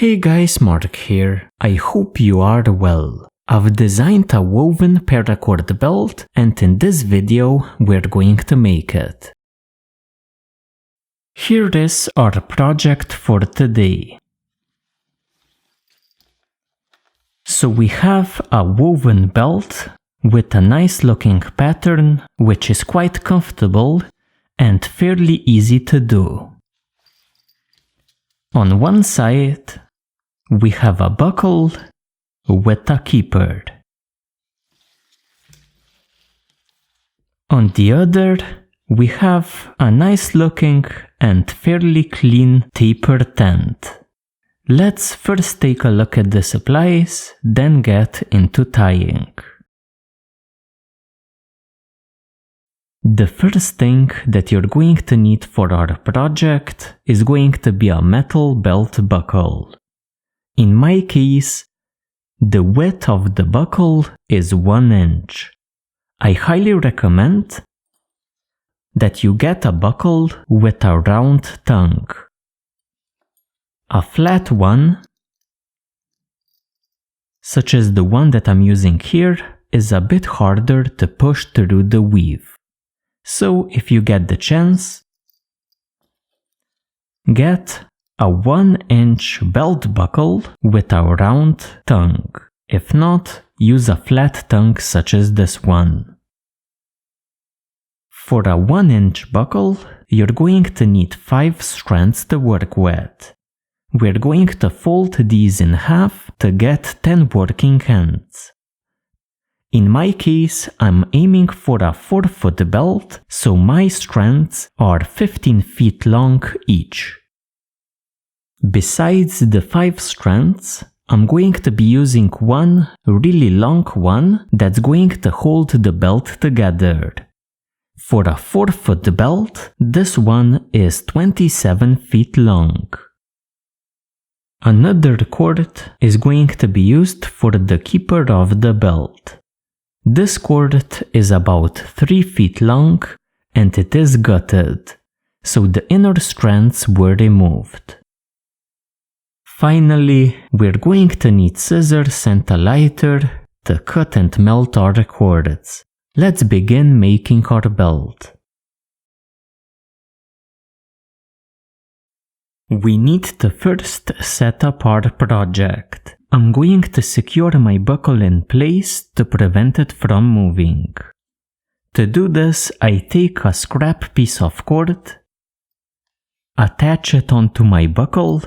Hey guys, Mark here. I hope you are well. I've designed a woven paracord belt and in this video we're going to make it. Here is our project for today. So we have a woven belt with a nice looking pattern which is quite comfortable and fairly easy to do. On one side, we have a buckle with a keeper. On the other, we have a nice looking and fairly clean taper tent. Let's first take a look at the supplies, then get into tying. The first thing that you're going to need for our project is going to be a metal belt buckle. In my case, the width of the buckle is 1 inch. I highly recommend that you get a buckle with a round tongue. A flat one, such as the one that I'm using here, is a bit harder to push through the weave. So if you get the chance, get a 1 inch belt buckle with a round tongue. If not, use a flat tongue such as this one. For a 1 inch buckle, you're going to need 5 strands to work with. We're going to fold these in half to get 10 working ends. In my case, I'm aiming for a 4-foot belt, so my strands are 15 feet long each. Besides the 5 strands, I'm going to be using one really long one that's going to hold the belt together. For a 4-foot belt, this one is 27 feet long. Another cord is going to be used for the keeper of the belt. This cord is about 3 feet long and it is gutted, so the inner strands were removed. Finally, we're going to need scissors and a lighter to cut and melt our cords. Let's begin making our belt. We need to first set up our project. I'm going to secure my buckle in place to prevent it from moving. To do this, I take a scrap piece of cord, attach it onto my buckle,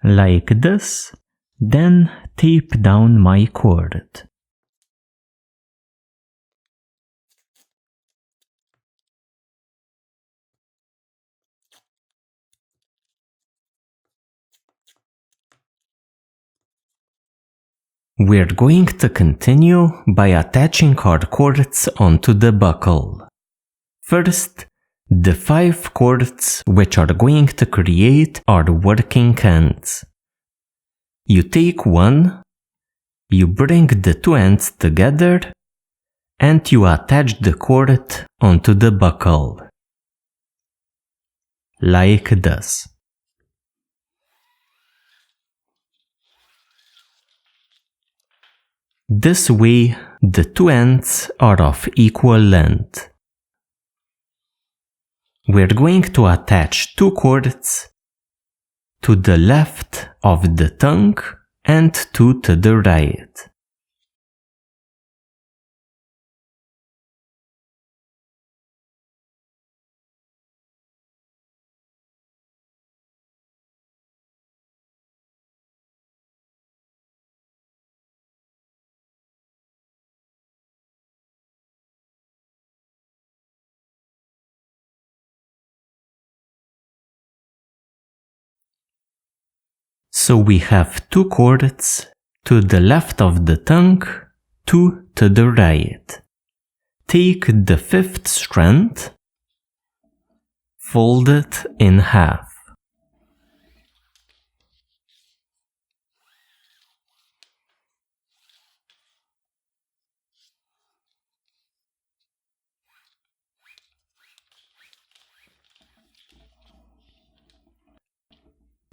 like this, then tape down my cord. We're going to continue by attaching our cords onto the buckle. First, the 5 cords which are going to create our working ends. You take one, you bring the 2 ends together, and you attach the cord onto the buckle. Like this. This way, the 2 ends are of equal length. We're going to attach 2 cords to the left of the tongue and 2 to the right. So we have 2 cords to the left of the tongue, 2 to the right. Take the 5th strand, fold it in half.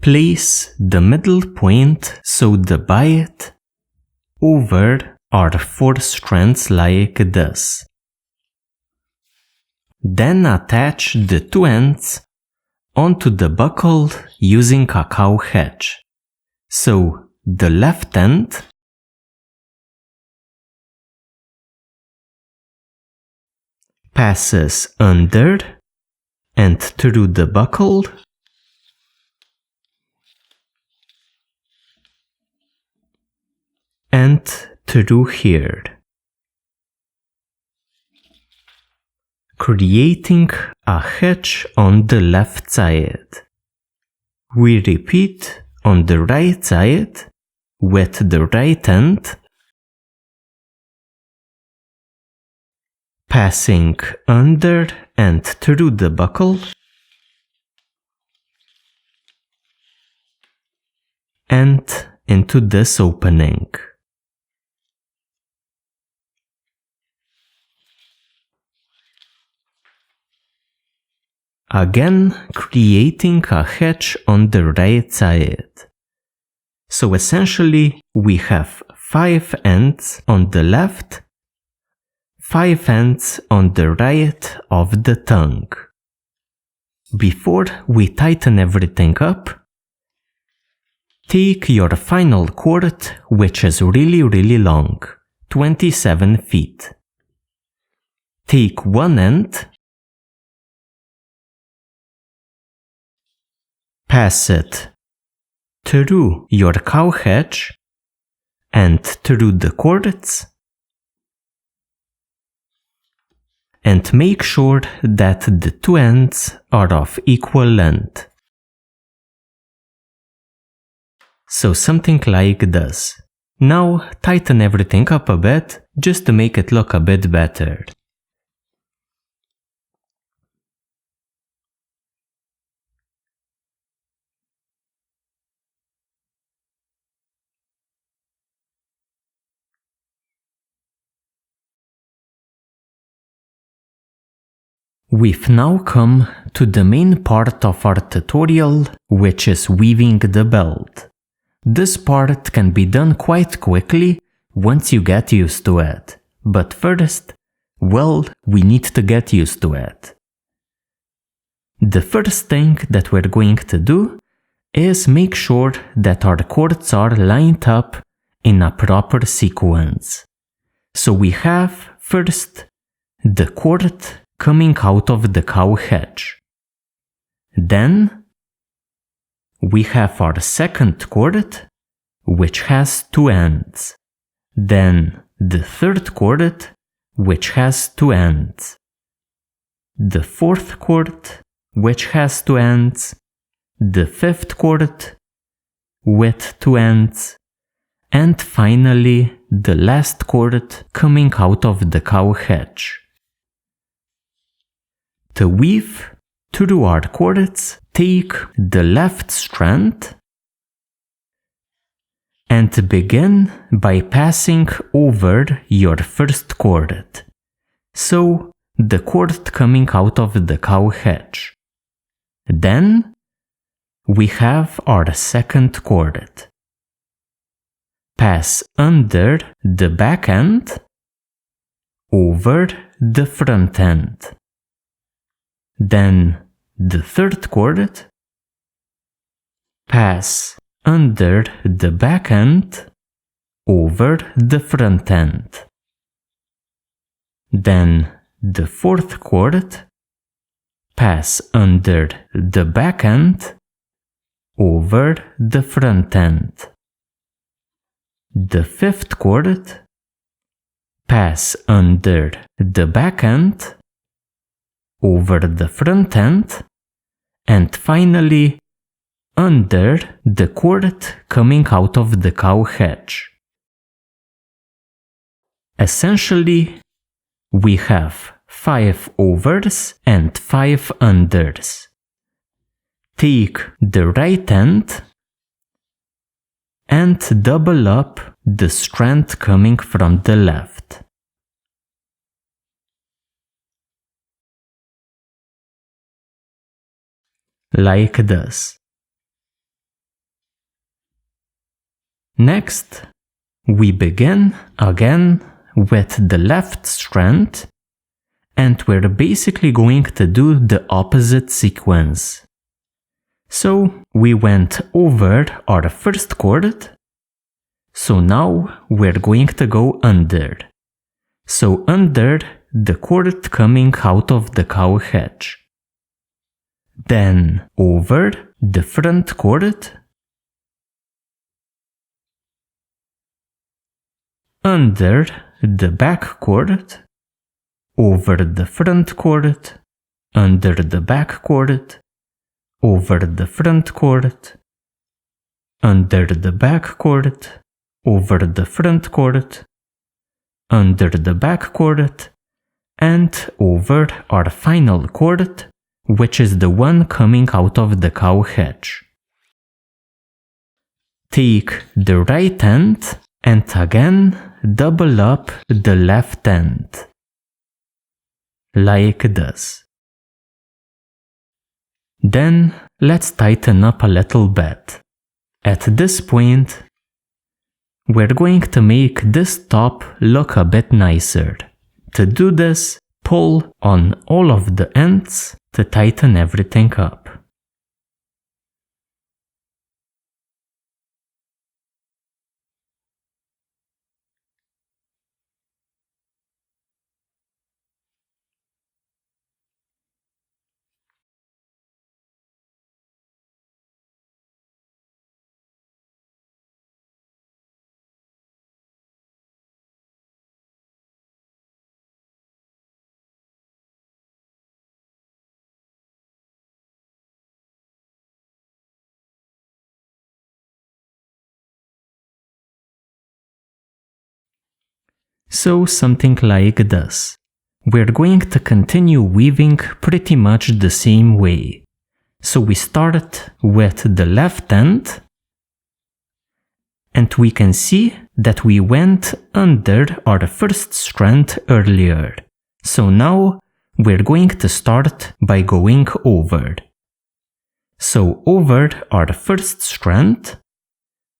place the middle point sewed by it over our 4 strands like this. Then attach the 2 ends onto the buckle using a cow hitch. So the left end passes under and through the buckle, and through here, creating a hitch on the left side. We repeat on the right side with the right end, passing under and through the buckle, and into this opening. Again, creating a hitch on the right side. So essentially, we have 5 ends on the left, 5 ends on the right of the tongue. Before we tighten everything up, take your final cord, which is really long, 27 feet. Take one end, pass it through your cow hitch and through the cords, and make sure that the 2 ends are of equal length. So something like this. Now tighten everything up a bit just to make it look a bit better. We've now come to the main part of our tutorial, which is weaving the belt. This part can be done quite quickly once you get used to it, but first, well, we need to get used to it. The first thing that we're going to do is make sure that our cords are lined up in a proper sequence. So we have first the cord coming out of the cow hitch. Then we have our second cord, which has 2 ends. Then the third cord, which has 2 ends. The fourth cord, which has 2 ends. The fifth cord with 2 ends. And finally, the last cord coming out of the cow hitch. To weave through our cords, take the left strand and begin by passing over your first cord. So, the cord coming out of the cow hitch. Then, we have our second cord. Pass under the back end, over the front end. Then the third cord, pass under the back end, over the front end. Then the fourth cord, pass under the back end, over the front end. The fifth cord, pass under the back end, over the front end, and finally under the cord coming out of the cow hitch. Essentially, we have 5 overs and 5 unders. Take the right end and double up the strand coming from the left. Like this. Next, we begin again with the left strand, and we're basically going to do the opposite sequence. So we went over our first cord, so now we're going to go under. So under the cord coming out of the cow hedge. Then over the front cord, under the back cord, over the front cord, under the back cord, over the front cord, under the back cord, over the front cord, under the back cord, and over our final cord, which is the one coming out of the cow hedge. Take the right end and again double up the left end, like this. Then let's tighten up a little bit. At this point, we're going to make this top look a bit nicer. To do this, pull on all of the ends to tighten everything up. So something like this. We're going to continue weaving pretty much the same way. So we start with the left end, and we can see that we went under our first strand earlier. So now we're going to start by going over. So over our first strand,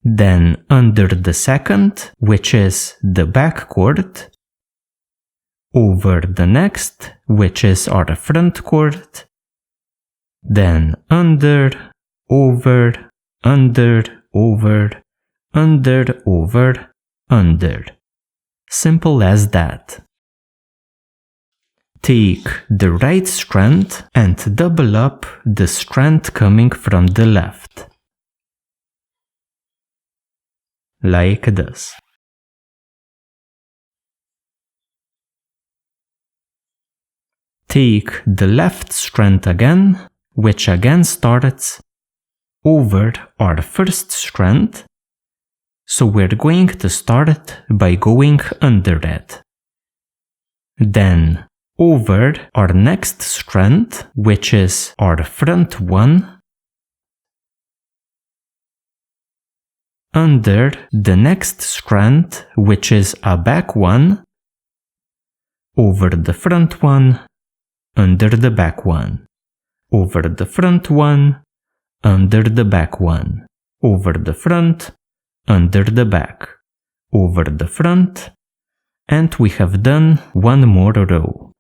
then under the second, which is the back cord, over the next, which is our front cord, then under, over, under, over, under, over, under. Simple as that. Take the right strand and double up the strand coming from the left. Like this. Take the left strand again, which again starts over our first strand, so we're going to start by going under it. Then over our next strand, which is our front one, under the next strand, which is a back one, over the front one, under the back one, over the front one, under the back one, over the front, under the back, over the front, and we have done one more row.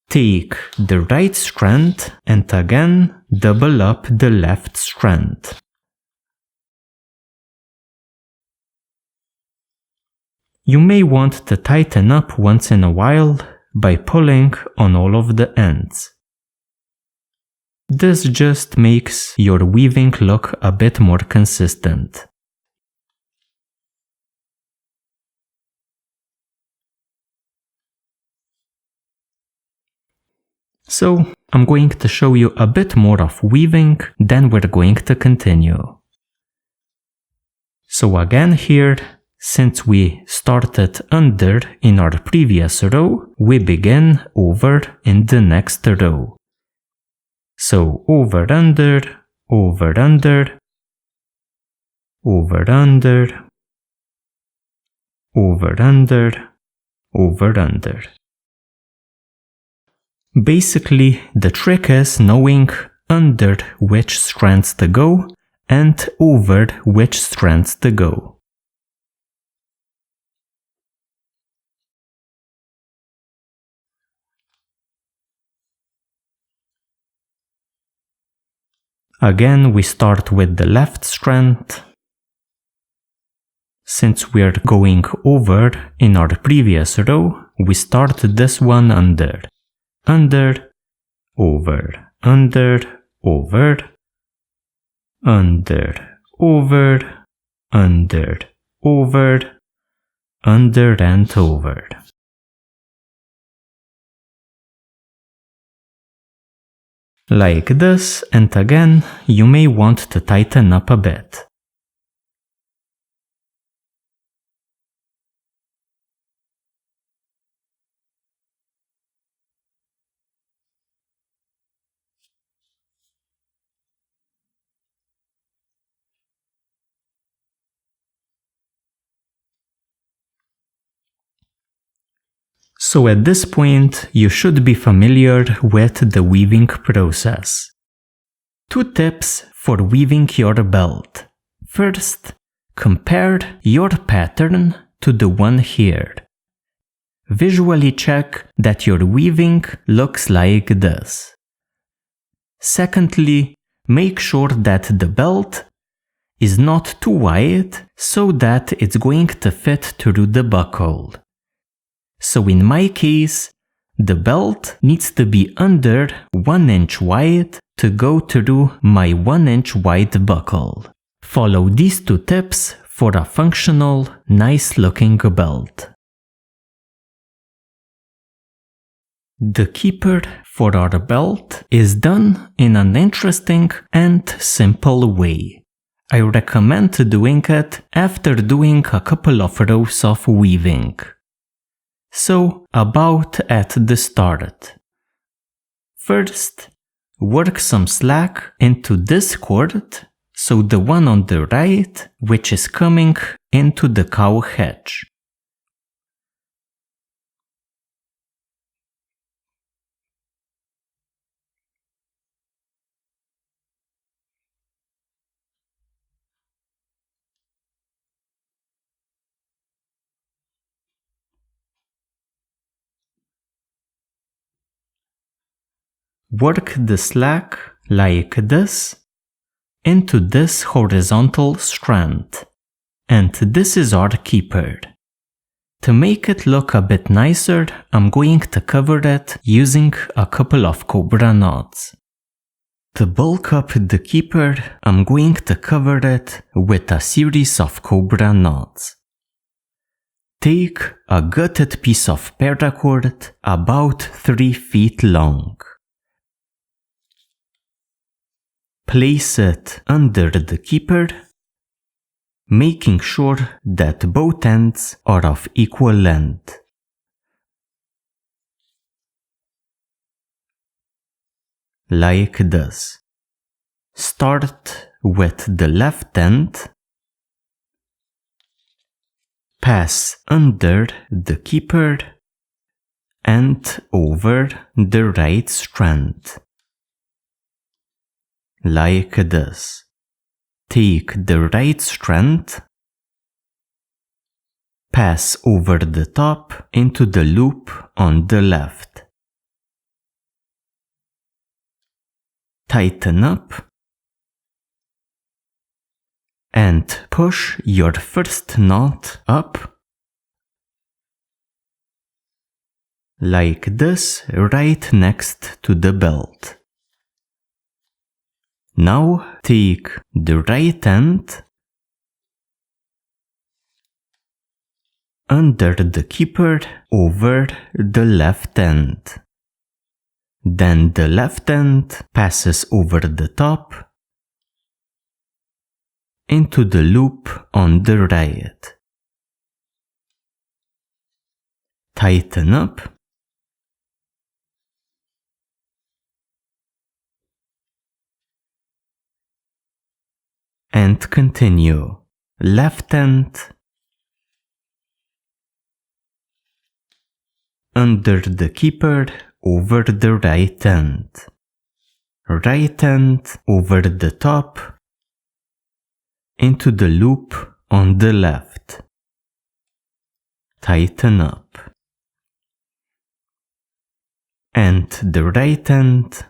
Take the right strand and again double up the left strand. You may want to tighten up once in a while by pulling on all of the ends. This just makes your weaving look a bit more consistent. So, I'm going to show you a bit more of weaving, then we're going to continue. So again here, since we started under in our previous row, we begin over in the next row. So over under, over under, over under, over under, over under. Basically, the trick is knowing under which strands to go and over which strands to go. Again, we start with the left strand. Since we are going over in our previous row, we start this one under, under, over, under, over, under, over, under, over, under and over. Like this, and again, you may want to tighten up a bit. So at this point, you should be familiar with the weaving process. 2 tips for weaving your belt. First, compare your pattern to the one here. Visually check that your weaving looks like this. Secondly, make sure that the belt is not too wide so that it's going to fit through the buckle. So in my case, the belt needs to be under 1 inch wide to go through my 1 inch wide buckle. Follow these 2 tips for a functional, nice looking belt. The keeper for our belt is done in an interesting and simple way. I recommend doing it after doing a couple of rows of weaving. So, about at the start. First, work some slack into this cord, so the one on the right, which is coming into the cow hedge. Work the slack like this into this horizontal strand, and this is our keeper. To make it look a bit nicer, I'm going to cover it using a couple of cobra knots. To bulk up the keeper, I'm going to cover it with a series of cobra knots. Take a gutted piece of paracord about 3 feet long. Place it under the keeper, making sure that both ends are of equal length. Like this. Start with the left end, pass under the keeper and over the right strand. Like this. Take the right strand, pass over the top into the loop on the left. Tighten up and push your first knot up like this right next to the belt. Now take the right end under the keeper over the left end. Then the left end passes over the top into the loop on the right. Tighten up and continue. Left end under the keeper over the right end. Right end over the top into the loop on the left. Tighten up. And the right end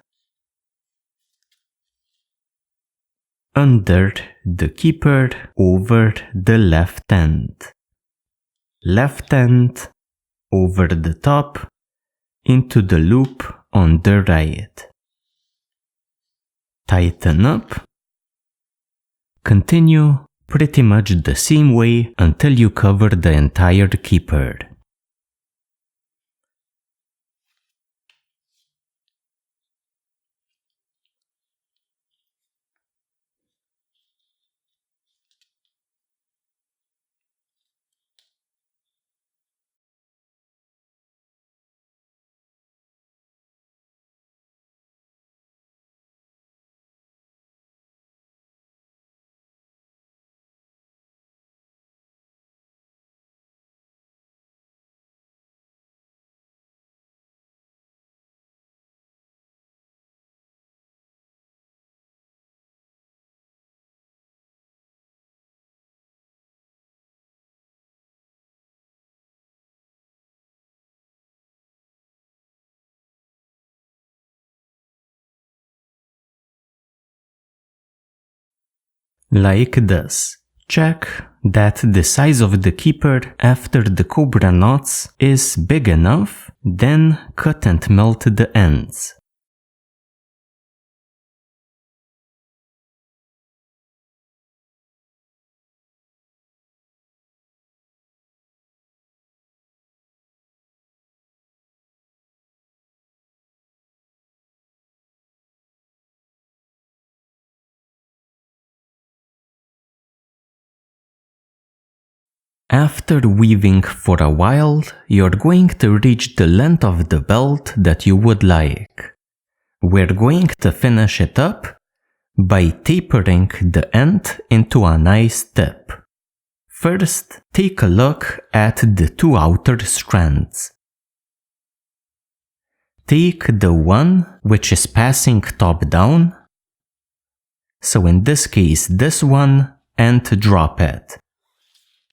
under the keeper over the left end. Left end over the top into the loop on the right. Tighten up. Continue pretty much the same way until you cover the entire keeper. Like this. Check that the size of the keeper after the cobra knots is big enough, then cut and melt the ends. After weaving for a while, you're going to reach the length of the belt that you would like. We're going to finish it up by tapering the end into a nice tip. First, take a look at the two outer strands. Take the one which is passing top down, so in this case this one, and drop it.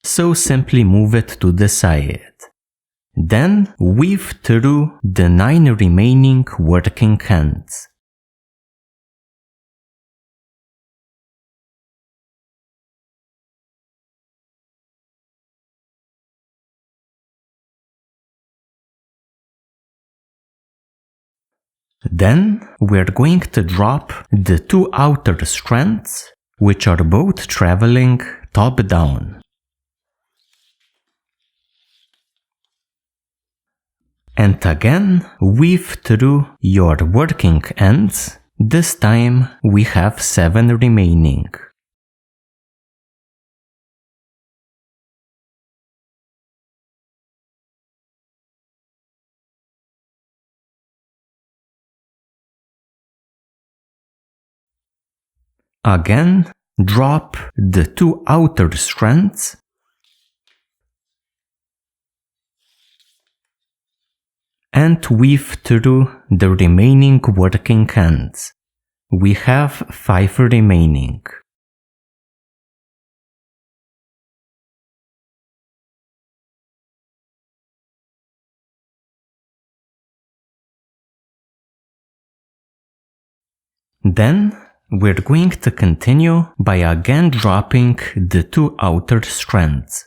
So simply move it to the side. Then weave through the 9 remaining working ends. Then we're going to drop the 2 outer strands, which are both traveling top down. And again, weave through your working ends. This time we have 7 remaining. Again, drop the 2 outer strands and weave through the remaining working ends. We have 5 remaining. Then we're going to continue by again dropping the 2 outer strands.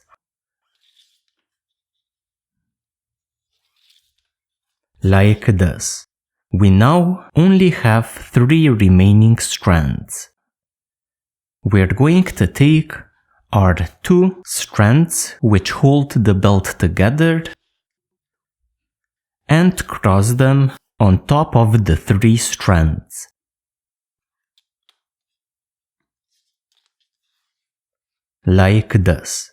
Like this. We now only have 3 remaining strands. We're going to take our 2 strands which hold the belt together and cross them on top of the 3 strands. Like this.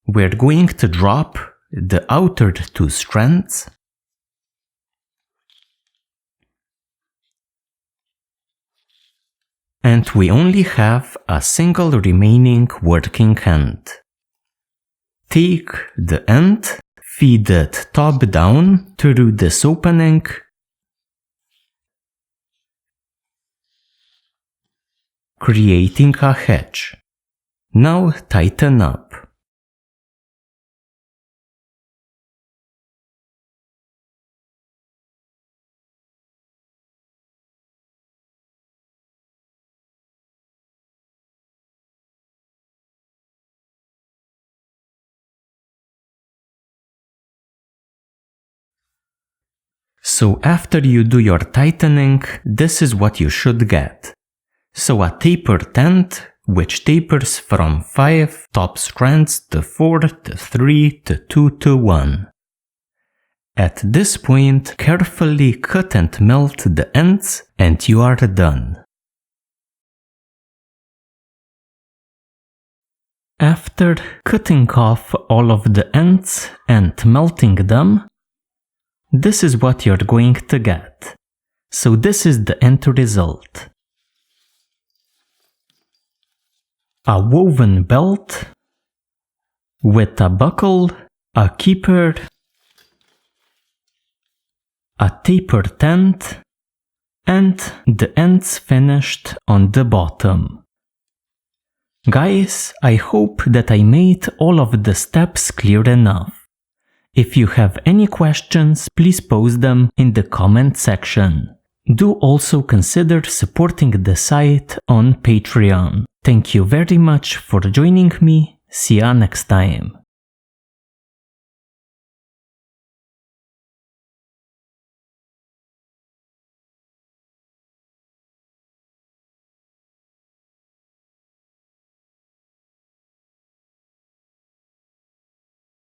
We're going to drop the outer 2 strands and we only have a single remaining working end. Take the end, feed it top down through this opening, creating a hitch. Now tighten up. So after you do your tightening, this is what you should get. So a taper tent, which tapers from 5 top strands to 4 to 3 to 2 to 1. At this point, carefully cut and melt the ends and you are done. After cutting off all of the ends and melting them, this is what you're going to get. So this is the end result. A woven belt with a buckle, a keeper, a taper tent, and the ends finished on the bottom. Guys, I hope that I made all of the steps clear enough. If you have any questions, please post them in the comment section. Do also consider supporting the site on Patreon. Thank you very much for joining me. See ya next time.